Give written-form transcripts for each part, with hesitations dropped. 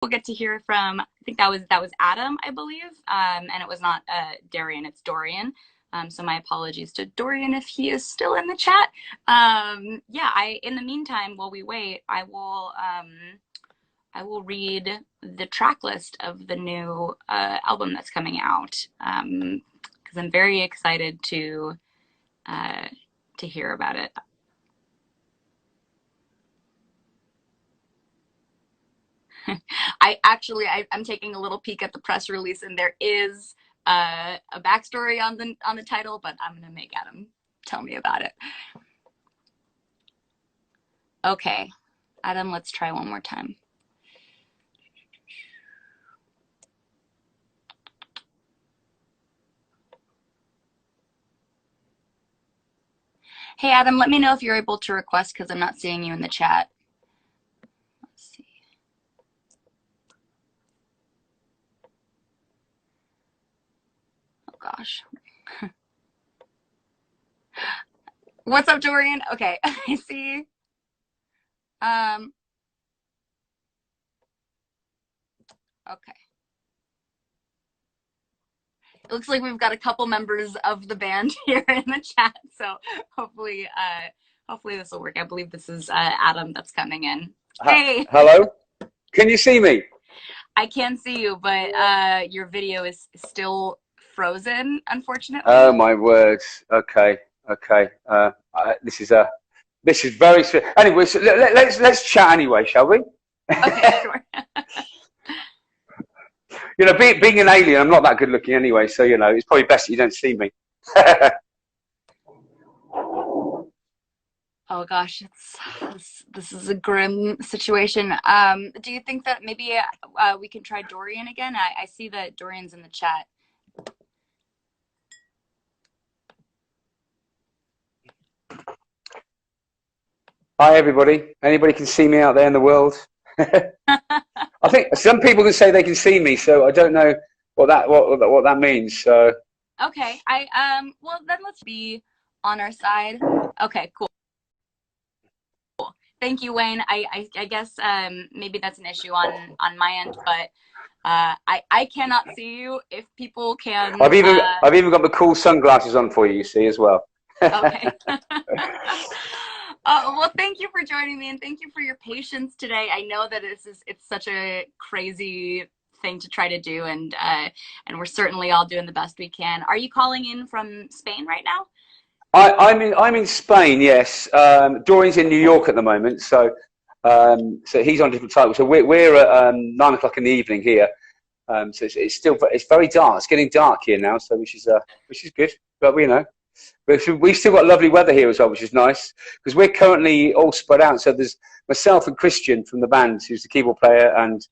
we'll get to hear from, I think that was Adam, I believe, and it was not Darian, it's Dorian. So my apologies to Dorian if he is still in the chat. Yeah, in the meantime, while we wait, I will read the track list of the new album that's coming out, because I'm very excited to hear about it. I'm taking a little peek at the press release, and there is a backstory on the title, but I'm gonna make Adam tell me about it. Okay, Adam, let's try one more time. Hey, Adam, let me know if you're able to request because I'm not seeing you in the chat. Let's see. Oh, gosh. What's up, Dorian? Okay, I see. Okay. It looks like we've got a couple members of the band here in the chat, so hopefully this will work. I believe this is Adam that's coming in. Hey. Hello. Can you see me? I can see you, but your video is still frozen, unfortunately. Oh my words. Okay. This is very sweet. Anyway, so let's chat anyway, shall we? Okay, sure. You know, being an alien, I'm not that good looking anyway, so you know, it's probably best that you don't see me. Oh gosh, this is a grim situation. Do you think that maybe we can try Dorian again? I see that Dorian's in the chat. Hi everybody. Anybody can see me out there in the world? I think some people can say they can see me, so I don't know what that means. So okay, well then let's be on our side. Okay, cool. Thank you, Wayne. I guess maybe that's an issue on my end, but I cannot see you. If people can, I've even got the cool sunglasses on for you. You see as well. Okay. Well, thank you for joining me, and thank you for your patience today. I know that it's such a crazy thing to try to do, and we're certainly all doing the best we can. Are you calling in from Spain right now? I'm in Spain. Yes, Dorian's in New York at the moment, so he's on different time. So we're at 9 o'clock in the evening here. So it's very dark. It's getting dark here now, so which is good. But you know. We've still got lovely weather here as well, which is nice because we're currently all spread out. So there's myself and Christian from the band, who's the keyboard player and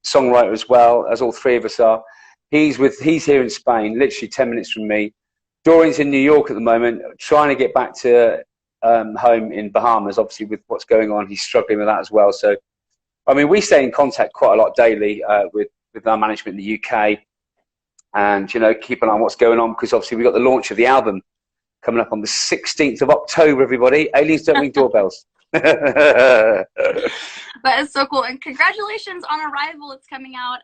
songwriter as well, as all three of us are. He's here in Spain, literally 10 minutes from me. Dorian's in New York at the moment, trying to get back to home in Bahamas. Obviously, with what's going on, he's struggling with that as well. So, I mean, we stay in contact quite a lot daily with our management in the UK. And, you know, keep an eye on what's going on because obviously we've got the launch of the album coming up on the 16th of October, everybody. Aliens Don't Ring Doorbells. That is so cool. And congratulations on Arrival. It's coming out.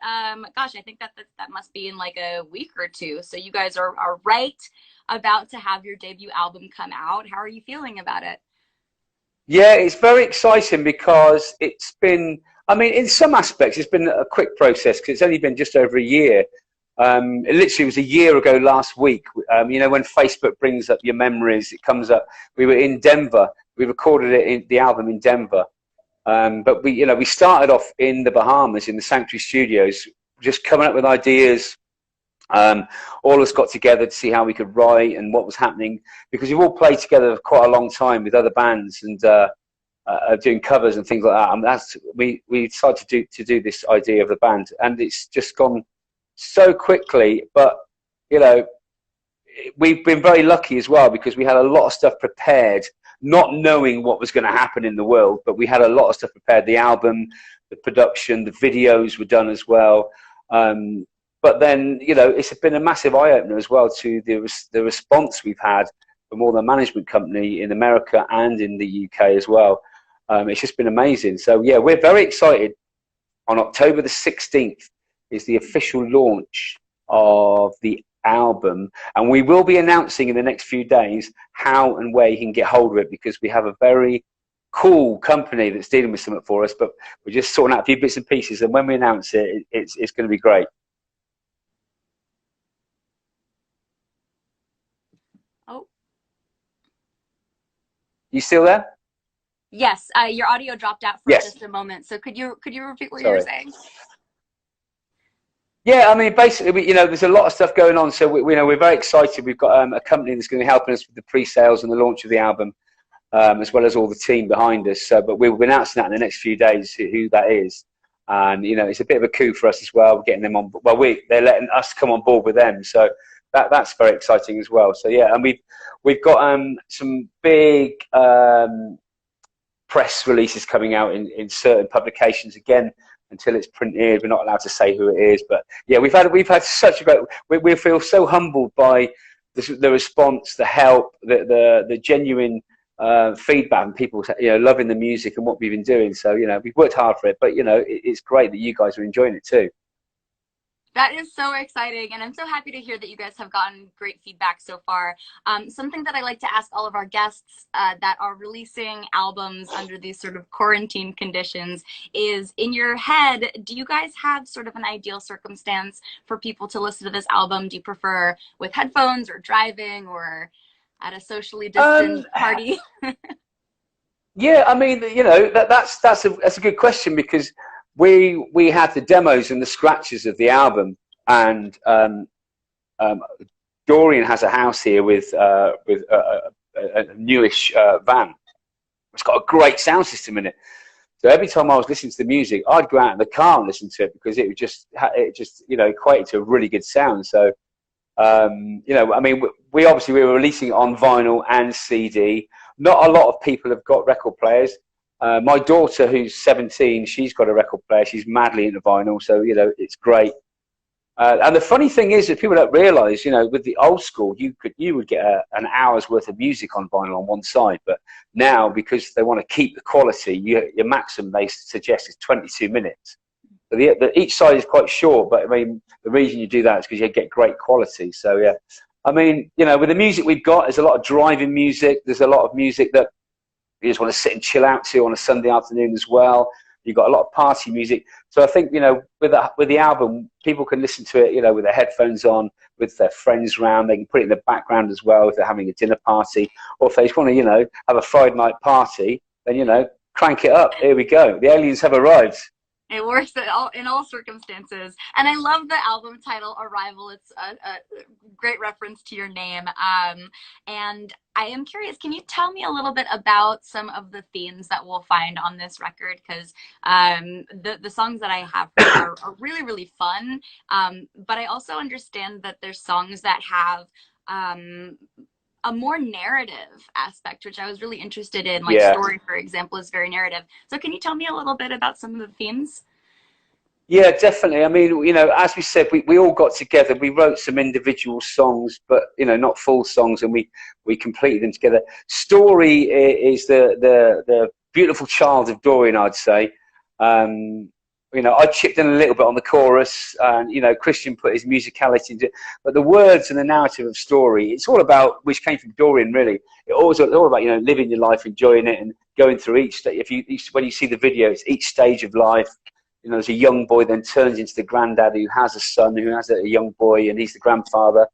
Gosh, I think that must be in like a week or two. So you guys are right about to have your debut album come out. How are you feeling about it? Yeah, it's very exciting because it's been, I mean, in some aspects, it's been a quick process because it's only been just over a year. It literally was a year ago last week. You know, when Facebook brings up your memories, it comes up. We were in Denver. We recorded the album in Denver. But we started off in the Bahamas in the Sanctuary Studios, just coming up with ideas. All of us got together to see how we could write and what was happening because we've all played together for quite a long time with other bands and doing covers and things like that. And we decided to do this idea of the band, and it's just gone so quickly. But you know, we've been very lucky as well because we had a lot of stuff prepared, not knowing what was going to happen in the world, but we had a lot of stuff prepared. The album, the production, the videos were done as well. But then, you know, it's been a massive eye-opener as well to the response we've had from all the management company in America and in the UK as well. It's just been amazing. So yeah, we're very excited on October the 16th is the official launch of the album, and we will be announcing in the next few days how and where you can get hold of it, because we have a very cool company that's dealing with something for us, but we're just sorting out a few bits and pieces, and when we announce it, it's going to be great. Oh, you still there? yes, your audio dropped out for just a moment, so could you repeat what you were saying? Yeah, I mean, basically, there's a lot of stuff going on, so we're very excited. We've got a company that's going to be helping us with the pre-sales and the launch of the album, as well as all the team behind us. But we'll be announcing that in the next few days who that is, and it's a bit of a coup for us as well. We're getting them on. Well, they're letting us come on board with them, so that's very exciting as well. So yeah, and we've got some big press releases coming out in certain publications again. Until it's printed, we're not allowed to say who it is. But yeah, we've had such a great. We feel so humbled by the response, the help, the genuine feedback, and people loving the music and what we've been doing. So we've worked hard for it, but it's great that you guys are enjoying it too. That is so exciting, and I'm so happy to hear that you guys have gotten great feedback so far. Something that I like to ask all of our guests that are releasing albums under these sort of quarantine conditions is, in your head, do you guys have sort of an ideal circumstance for people to listen to this album? Do you prefer with headphones, or driving, or at a socially distant party? Yeah, I mean, that's a good question, because we had the demos and the scratches of the album, and Dorian has a house here with a newish van. It's got a great sound system in it. So every time I was listening to the music, I'd go out in the car and listen to it, because it just equated to a really good sound. So I mean, we were releasing it on vinyl and CD. Not a lot of people have got record players. My daughter, who's 17, she's got a record player. She's madly into vinyl, so it's great. And the funny thing is that people don't realise, with the old school, you would get an hour's worth of music on vinyl on one side, but now, because they want to keep the quality, your maximum they suggest is 22 minutes. So each side is quite short, but I mean, the reason you do that is because you get great quality. So yeah, I mean, with the music we've got, there's a lot of driving music. There's a lot of music that you just want to sit and chill out to on a Sunday afternoon as well. You've got a lot of party music. So I think, with the album, people can listen to it, with their headphones on, with their friends around. They can put it in the background as well if they're having a dinner party. Or if they just want to, have a Friday night party, then, crank it up. Here we go. The aliens have arrived. It works in all circumstances. And I love the album title, Arrival. It's a great reference to your name. And I am curious, can you tell me a little bit about some of the themes that we'll find on this record? Because the songs that I have heard are really, really fun. But I also understand that there's songs that have a more narrative aspect, which I was really interested in. Like Story, for example, is very narrative. So can you tell me a little bit about some of the themes? Yeah, definitely. I mean, as we said, we all got together. We wrote some individual songs, but not full songs, and we completed them together. Story is the beautiful child of Dorian, I'd say. I chipped in a little bit on the chorus, and Christian put his musicality into it. But the words and the narrative of Story, it's all about, which came from Dorian, really. It's all about living your life, enjoying it, and going through each stage. When you see the video, it's each stage of life. As a young boy, then turns into the granddad who has a son who has a young boy, and he's the grandfather.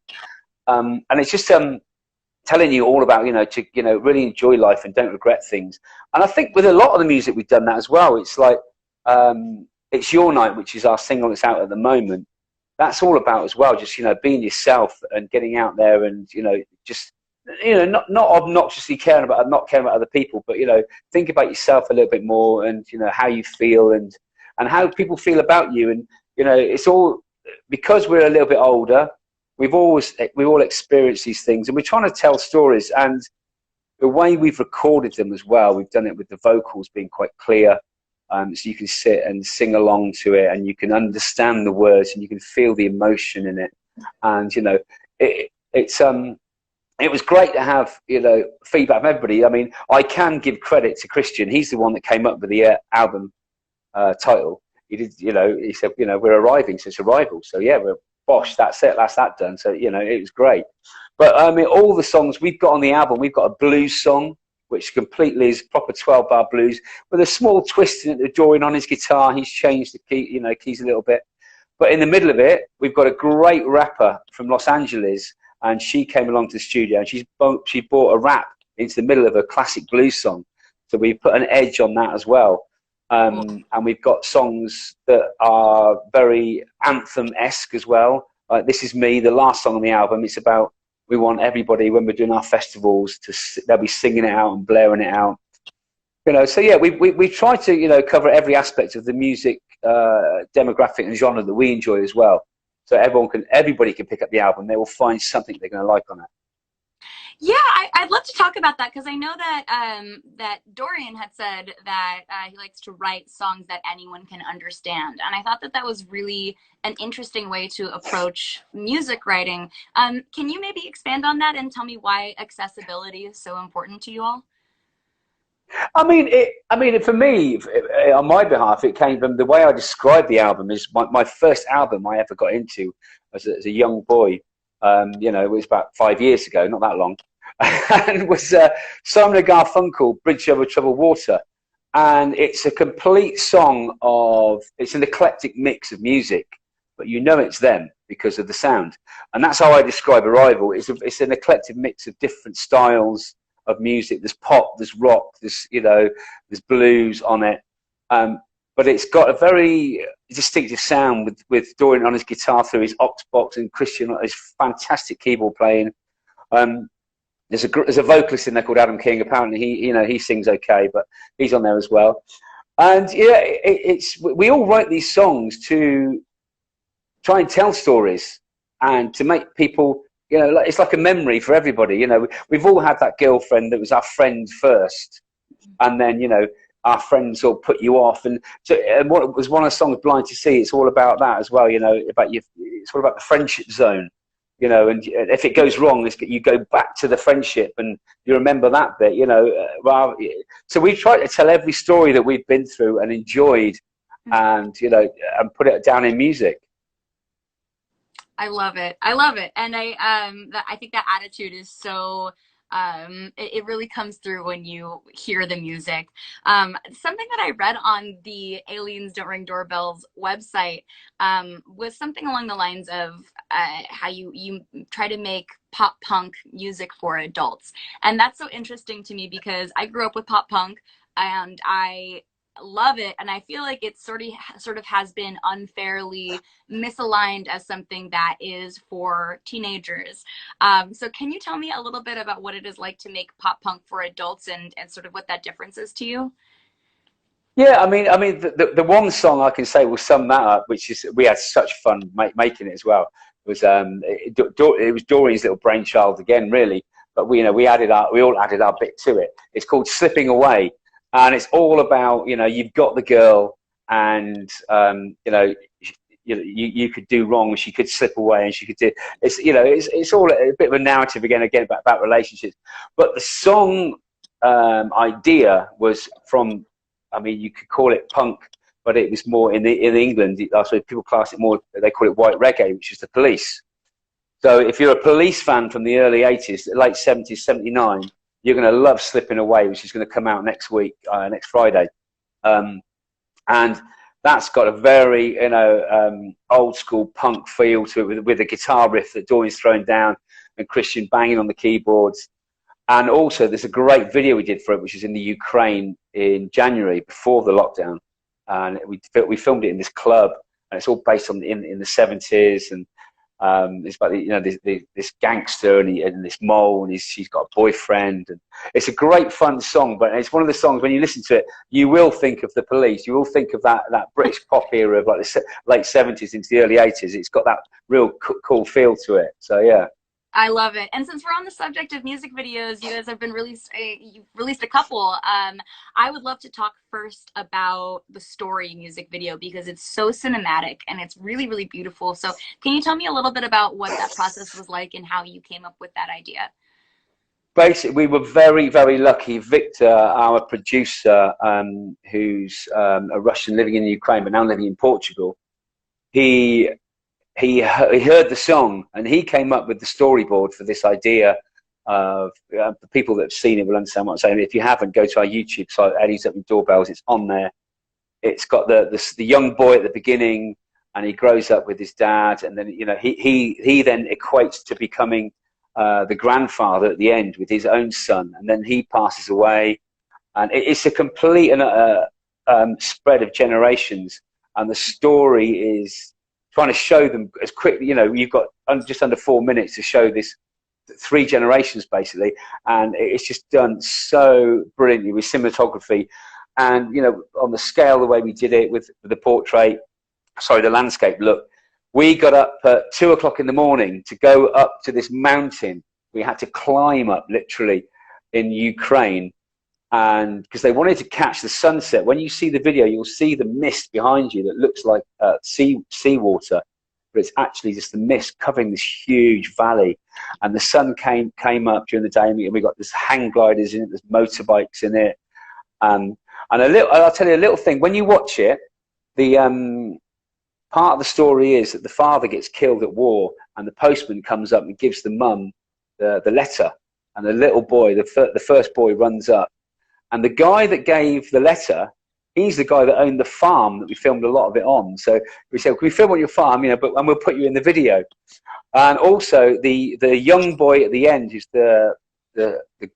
And it's just telling you all about to really enjoy life and don't regret things. And I think with a lot of the music we've done that as well. It's like It's Your Night, which is our single that's out at the moment. That's all about as well, just being yourself and getting out there, and just not obnoxiously not caring about other people, but think about yourself a little bit more, and how you feel and how people feel about you. And it's all because we're a little bit older. We've all experienced these things, and we're trying to tell stories. And the way we've recorded them as well, we've done it with the vocals being quite clear. So you can sit and sing along to it, and you can understand the words, and you can feel the emotion in it. And it was great to have feedback from everybody. I mean, I can give credit to Christian. He's the one that came up with the album title. he did, he said, we're arriving, so it's arrival. So yeah, we're bosh, that's it, that's that done. So, it was great. But I mean, all the songs we've got on the album, we've got a blues song, which completely is proper 12-bar blues with a small twist in it, Dorian on his guitar. He's changed the key, keys a little bit. But in the middle of it, we've got a great rapper from Los Angeles, and she came along to the studio and she brought a rap into the middle of a classic blues song. So we put an edge on that as well. And we've got songs that are very anthem-esque as well. Like This Is Me, the last song on the album. It's about, we want everybody, when we're doing our festivals, they'll be singing it out and blaring it out. So yeah, we try to, cover every aspect of the music demographic and genre that we enjoy as well. So everybody can pick up the album. They will find something they're going to like on it. Yeah, I'd love to talk about that because I know that that Dorian had said that he likes to write songs that anyone can understand, and I thought that was really an interesting way to approach music writing. Can you maybe expand on that and tell me why accessibility is so important to you all? I mean, for me, on my behalf, it came from the way I describe the album. Is my first album I ever got into as a young boy. It was about 5 years ago, not that long. And it was Simon & Garfunkel, Bridge Over Troubled Water. And it's a complete song it's an eclectic mix of music, but it's them because of the sound. And that's how I describe Arrival. It's an eclectic mix of different styles of music. There's pop, there's rock, there's blues on it. But it's got a very distinctive sound with Dorian on his guitar through his aux box and Christian on his fantastic keyboard playing. There's a vocalist in there called Adam King. Apparently, he sings okay, but he's on there as well. And yeah, we all write these songs to try and tell stories and to make people, it's like a memory for everybody. We've all had that girlfriend that was our friend first, and then our friends will put you off, and what was one of the songs, Blind to See, it's all about that as well. It's all about the friendship zone. And if it goes wrong, you go back to the friendship and you remember that bit, So we try to tell every story that we've been through and enjoyed, and and put it down in music. I love it. I love it, and I think that attitude is so. It really comes through when you hear the music. Something that I read on the Aliens Don't Ring Doorbells website was something along the lines of how you try to make pop punk music for adults. And that's so interesting to me because I grew up with pop punk and I love it, and I feel like it sort of has been unfairly misaligned as something that is for teenagers. So can you tell me a little bit about what it is like to make pop punk for adults and sort of what that difference is to you? Yeah, I mean, the one song I can say will sum that up, which is we had such fun making it as well. Was it was Dorian's little brainchild again, really, but we all added our bit to it. It's called Slipping Away. And it's all about, you've got the girl, and you could do wrong, she could slip away, and she could do. It's all a bit of a narrative again about relationships. But the song idea was from, you could call it punk, but it was more in England. So people class it more. They call it white reggae, which is the Police. So if you're a Police fan from the early '80s, late '70s, '79. You're going to love Slipping Away, which is going to come out next week, next Friday. And that's got a very, old school punk feel to it with a guitar riff that Dorian's throwing down and Christian banging on the keyboards. And also there's a great video we did for it, which is in the Ukraine in January before the lockdown. And we filmed it in this club, and it's all based on in the '70s. And it's about this gangster and this mole, and she's got a boyfriend, and it's a great fun song. But it's one of the songs when you listen to it, you will think of the Police. You will think of that British pop era of like the late '70s into the early '80s. It's got that real cool feel to it. So yeah. I love it. And since we're on the subject of music videos, you guys have been you've released a couple. I would love to talk first about the Story music video because it's so cinematic and it's really, really beautiful. So can you tell me a little bit about what that process was like and how you came up with that idea? basically, we were very, very lucky. Victor, our producer, who's a Russian living in Ukraine but now living in Portugal, he he heard the song and he came up with the storyboard for this idea of the people that have seen it will understand what I'm saying. If you haven't, go to our YouTube site, Aliens Don't Ring Doorbells. It's on there. It's got the young boy at the beginning, and he grows up with his dad, and then he then equates to becoming the grandfather at the end with his own son, and then he passes away, and it's a complete spread of generations, and the story is trying to show them as quickly. You've got just under 4 minutes to show this 3 generations basically, and it's just done so brilliantly with cinematography, and on the scale, the way we did it with the the landscape look. We got up at 2 o'clock in the morning to go up to this mountain. We had to climb up literally in Ukraine, and because they wanted to catch the sunset. When you see the video, you'll see the mist behind you that looks like seawater, but it's actually just the mist covering this huge valley. And the sun came up during the day, and we got this hang gliders in it, there's motorbikes in it, and I'll tell you a little thing. When you watch it, the part of the story is that the father gets killed at war, and the postman comes up and gives the mum the letter, and the little boy, the first boy, runs up, and the guy that gave the letter, he's the guy that owned the farm that we filmed a lot of it on. So we said, can we film on your farm, and we'll put you in the video. And also the young boy at the end, who's the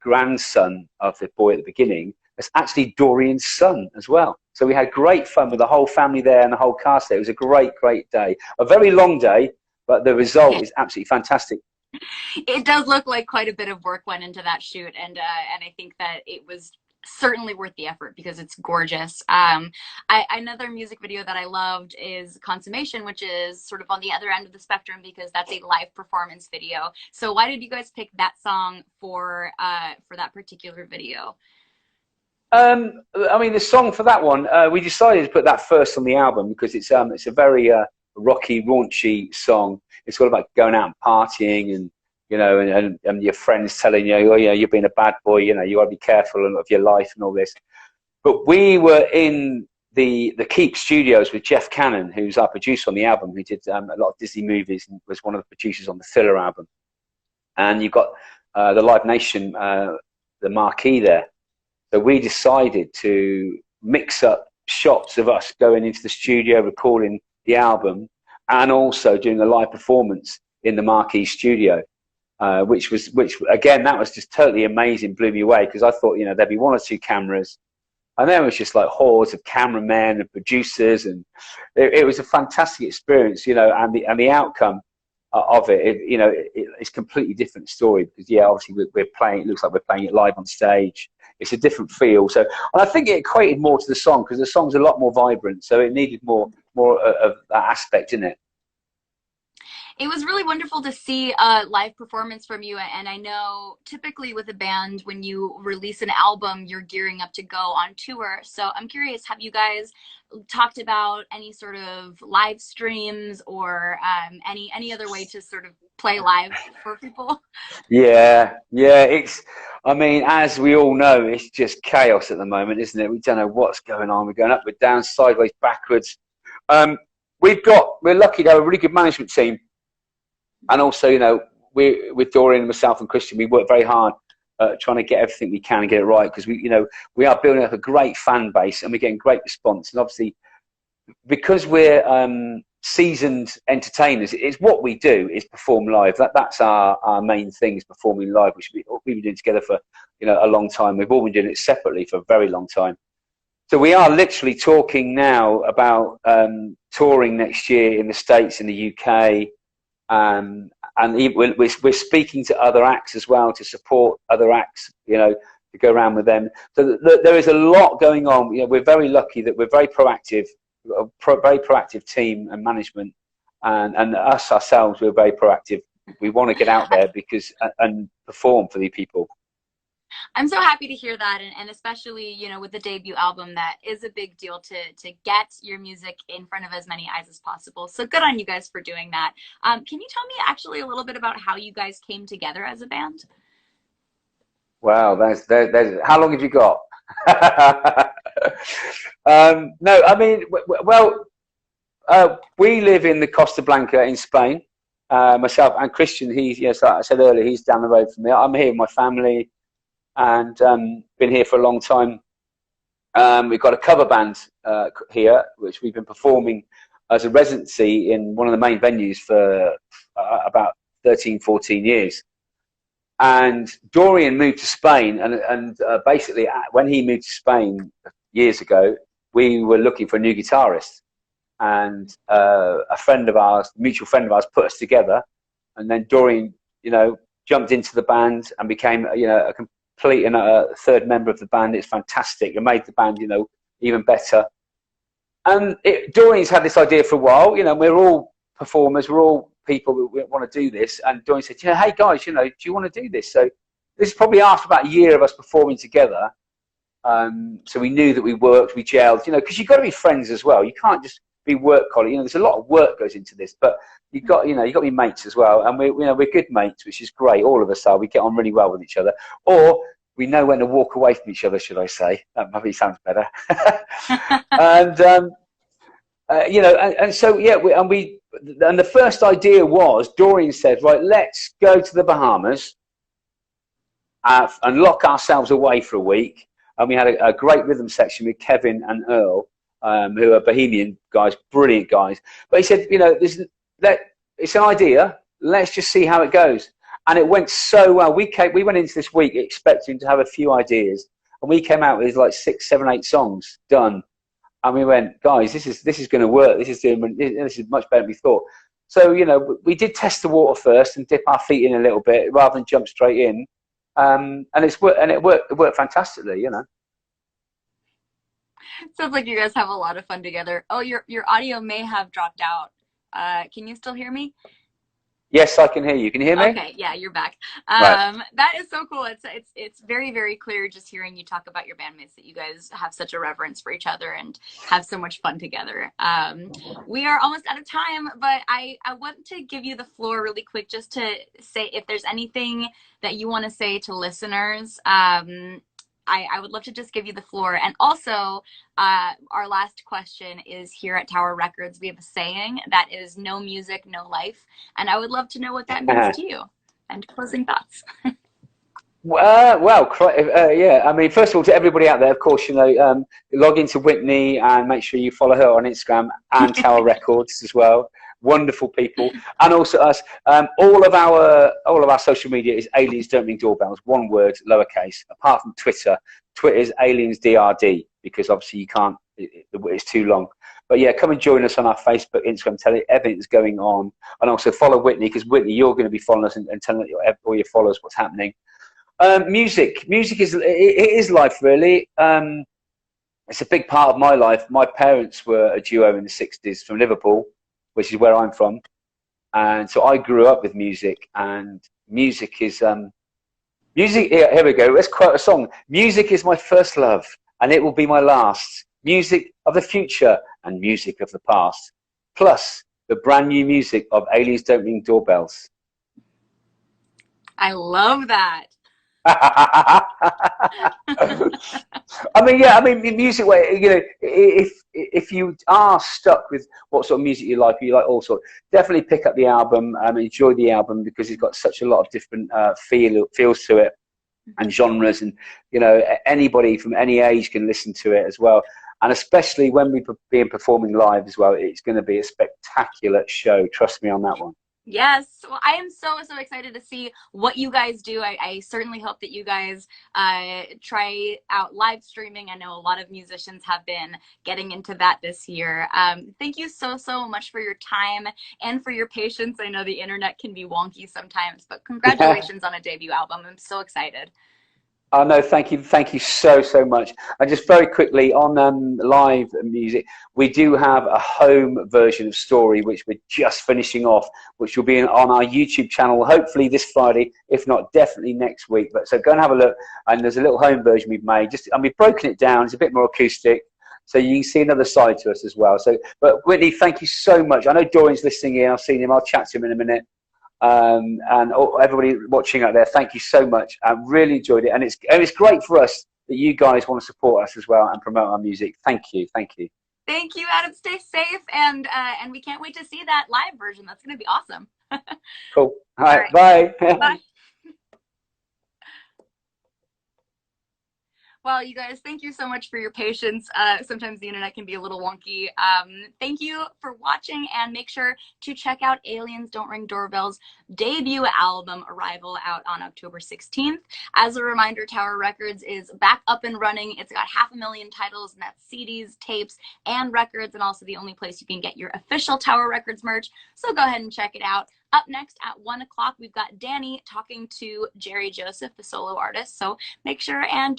grandson of the boy at the beginning, it's actually Dorian's son as well. So we had great fun with the whole family there and the whole cast there. It was a great, great day. A very long day, but the result is absolutely fantastic. It does look like quite a bit of work went into that shoot, and I think that it was certainly worth the effort because it's gorgeous. Another music video that I loved is Consummation, which is sort of on the other end of the spectrum because that's a live performance video. So why did you guys pick that song for that particular video? I mean, the song for that one, we decided to put that first on the album because it's a very rocky, raunchy song. It's all about going out and partying, and and your friends telling you, oh yeah, you're being a bad boy, you got to be careful of your life and all this. But we were in the Keep Studios with Jeff Cannon, who's our producer on the album, who did a lot of Disney movies and was one of the producers on the Thriller album. And you've got the Live Nation, the marquee there. So we decided to mix up shots of us going into the studio, recording the album, and also doing a live performance in the marquee studio, which again, that was just totally amazing, blew me away, because I thought, there'd be 1 or 2 cameras, and then it was just like hordes of cameramen and producers, and it was a fantastic experience, and the outcome of it's completely different story, because obviously we're playing, it looks like we're playing it live on stage. It's a different feel. So, and I think it equated more to the song because the song's a lot more vibrant, so it needed more of that aspect in it. It was really wonderful to see a live performance from you, and I know typically with a band, when you release an album, you're gearing up to go on tour. So I'm curious, have you guys talked about any sort of live streams or any other way to sort of play live for people? Yeah, I mean, as we all know, it's just chaos at the moment, isn't it? We don't know what's going on. We're going up, we're down, sideways, backwards. We're lucky to have a really good management team. And also, with Dorian, myself, and Christian, we work very hard trying to get everything we can and get it right, because we are building up a great fan base and we're getting great response. And obviously, because we're seasoned entertainers, it's what we do is perform live. That's our main thing, is performing live, which we've been doing together for a long time. We've all been doing it separately for a very long time. So we are literally talking now about touring next year in the States, in the UK. And we're speaking to other acts as well to support other acts, to go around with them. So there is a lot going on. We're very lucky that we're very proactive, very proactive team and management, and us ourselves, we're very proactive. We want to get out there and perform for the people. I'm so happy to hear that, and especially, with the debut album, that is a big deal to get your music in front of as many eyes as possible. So good on you guys for doing that. Can you tell me actually a little bit about how you guys came together as a band? Wow, there's how long have you got? No, I mean, well, we live in the Costa Blanca in Spain. Myself and Christian, he's, yes, like I said earlier, he's down the road from me. I'm here with my family and been here for a long time. We've got a cover band here, which we've been performing as a residency in one of the main venues for about 13, 14 years. And Dorian moved to Spain, and basically when he moved to Spain years ago, we were looking for a new guitarist. And a friend of ours, a mutual friend of ours, put us together. And then Dorian, jumped into the band and became, a complete and a third member of the band. It's fantastic. It made the band, even better. And Dorian's had this idea for a while. We're all performers. We're all people who want to do this. And Dorian said, hey guys, do you want to do this? So this is probably after about a year of us performing together. So we knew that we worked, we gelled, because you've got to be friends as well. You can't just be work colleagues. There's a lot of work goes into this, but you've got to be mates as well. And we're good mates, which is great. All of us are. We get on really well with each other, or we know when to walk away from each other, should I say? That probably sounds better. And so and the first idea was, Dorian said, right, let's go to the Bahamas and lock ourselves away for a week. And we had a great rhythm section with Kevin and Earl, who are Bohemian guys, brilliant guys. But he said, it's an idea. Let's just see how it goes. And it went so well. We went into this week expecting to have a few ideas, and we came out with like 6, 7, 8 songs done. And we went, guys, this is going to work. This is much better than we thought. So we did test the water first and dip our feet in a little bit rather than jump straight in. And it worked fantastically. Sounds like you guys have a lot of fun together. Oh, your audio may have dropped out. Can you still hear me? Yes, I can hear you. Can you hear me? Okay, yeah, you're back. Right. That is so cool. It's very, very clear just hearing you talk about your bandmates that you guys have such a reverence for each other and have so much fun together. We are almost out of time, but I want to give you the floor really quick just to say if there's anything that you want to say to listeners. I would love to just give you the floor. And also, our last question is, here at Tower Records, we have a saying that is no music, no life. And I would love to know what that means to you. And closing thoughts. Yeah. I mean, first of all, to everybody out there, of course, log into Whitney and make sure you follow her on Instagram and Tower Records as well. Wonderful people, and also us. All of our social media is Aliens Don't Ring Doorbells, one word, lowercase. Apart from Twitter, Twitter's aliensdrd, because obviously you can't. It's too long. But yeah, come and join us on our Facebook, Instagram, tell everything that's going on, and also follow Whitney, because Whitney, you're going to be following us and telling all your followers what's happening. Music is life, really. It's a big part of my life. My parents were a duo in the '60s from Liverpool, which is where I'm from. And so I grew up with music, and music is, here we go, let's quote a song. Music is my first love, and it will be my last. Music of the future and music of the past. Plus the brand new music of Aliens Don't Ring Doorbells. I love that. I mean, music. If you are stuck with what sort of music you like all sorts, definitely pick up the album and enjoy the album, because it's got such a lot of different feels to it and genres, and anybody from any age can listen to it as well. And especially when we be performing live as well, it's going to be a spectacular show. Trust me on that one. Yes. Well, I am so excited to see what you guys do. I certainly hope that you guys try out live streaming. I know a lot of musicians have been getting into that this year. Thank you so much for your time and for your patience. I know the internet can be wonky sometimes, but congratulations on a debut album. I'm so excited. Oh, no, thank you so much. And just very quickly on live music, we do have a home version of Story, which we're just finishing off, which will be on our YouTube channel, hopefully this Friday, if not definitely next week. But so go and have a look, and there's a little home version we've made. And we've broken it down. It's a bit more acoustic, so you can see another side to us as well. So, but Whitney, thank you so much. I know Dorian's listening in. I've seen him. I'll chat to him in a minute. And everybody watching out there, thank you so much. I really enjoyed it, and it's great for us that you guys want to support us as well and promote our music. Thank you, thank you. Thank you, Adam. Stay safe, and we can't wait to see that live version. That's going to be awesome. Cool. All right, right. bye. Bye. Well, you guys, thank you so much for your patience. Sometimes the internet can be a little wonky. Thank you for watching, and make sure to check out Aliens Don't Ring Doorbells' debut album, Arrival, out on October 16th. As a reminder, Tower Records is back up and running. It's got 500,000 titles, and that's CDs, tapes, and records, and also the only place you can get your official Tower Records merch. So go ahead and check it out. Up next at 1 o'clock, we've got Danny talking to Jerry Joseph, the solo artist. So make sure and